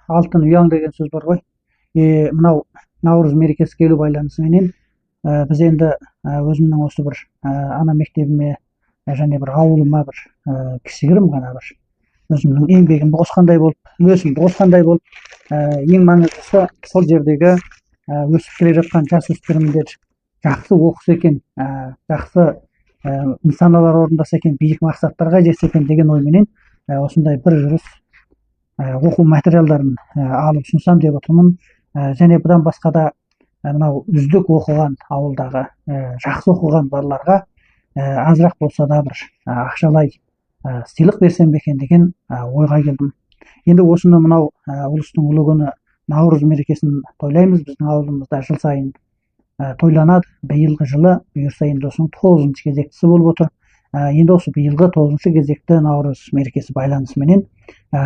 алтын ұяң деген сөз бар ғой. Мынау Наурыз мерекесі келу байланысыменен біз енді өзімнің осы бір ана мектебіме және бір ауылыма бір кішігірім ғана бір өзімнің еңбегімді қосқандай болып, үлесімді қосқандай болып, ең маңыздысы сол жердегі өсіп келе жатқан жасөспірімдер жақсы оқыса екен, жақсы нысаналар орындаса екен, биік мақсаттарға жетсе екен деген ойменен осындай бір жүріс оқу материалдарын алып ұсынсам деп отырмын. Және бұдан басқа да мынау үздік оқыған ауылдағы жақсы оқыған балаларға азырақ болса да бір ақшалай сыйлық берсем екен деген ойға келдім. Енді осыны мынау ұлыстың ұлы күні Наурыз мерекесін тойлаймыз. Біздің ауылымызда жыл сайын тойланады. Биылғы жылы бұйырса енді осының 9-шы кезектісі болып отыр. Енді осы биылғы 9-шы кезекті Наурыз мерекесі байланысыменен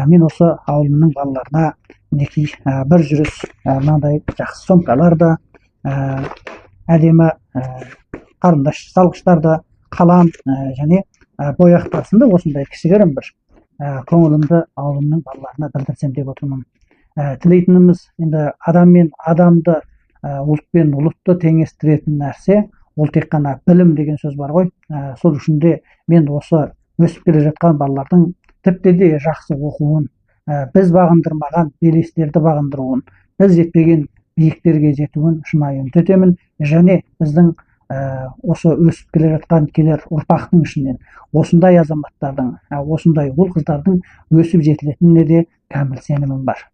мен осы ауылымның балаларына мінекей бір жүріс мынандай жақсы сомкалар да, әдемі қарындаш салғыштар да, қалам және бояқтасында осындай кішігірім бір көңілімді ауылымның балаларына білдірсем деп отырмын. Тілейтініміз енді адам мен адамды, ұлт пен ұлтты теңестіретін нәрсе ол тек қана білім деген сөз бар ғой. Сол үшін де мен осы өсіп келе жатқан балалардың тіпті де жақсы оқуын, біз бағындырмаған белестерді бағындыруын, біз жетпеген биіктерге жетуін шынайы үміт етемін. Және біздің осы өсіп келе жатқан келер ұрпақтың ішінен осындай азаматтардың, осындай ұл қыздардың өсіп жетілетініне де кәміл сенімім бар.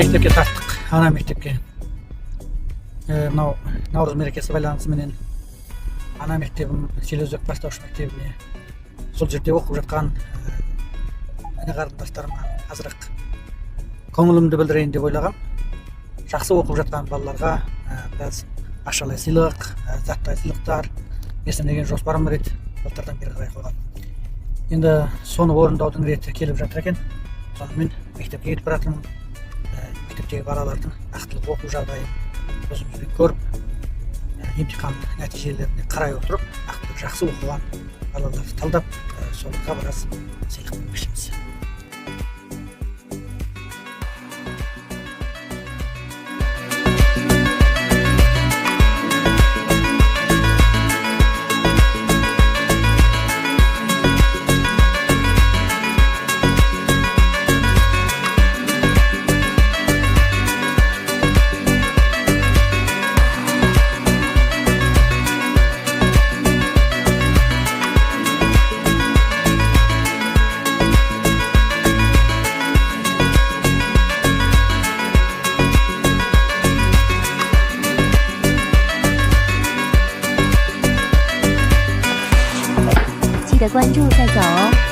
Мектепке тарттық, ана мектепке. Мынау Наурыз мерекесі байланысыменен ана мектебім, Селеузек бастауыш мектебіне, сол жерде оқып жатқан іні қарындастарыма азырақ көңілімді білдірейін деп ойлағам. Жақсы оқып жатқан балаларға біраз ақшалай сыйлық, заттай сыйлықтар берсем деген жоспарым бар еді, былтырдан бері қарай қойған. Енді соны орындаудың реті келіп жатыр екен. Сонымен мектепке кетіп баратырмын. Мектептегі балалардың ақтылық оқу жағдайын өзімізбен көріп, емтихан нәтижелеріне қарай отырып, ақтылық жақсы оқыған балаларды талдап, соларға біраз сыйлық бермекшіміз.记得关注再走哦。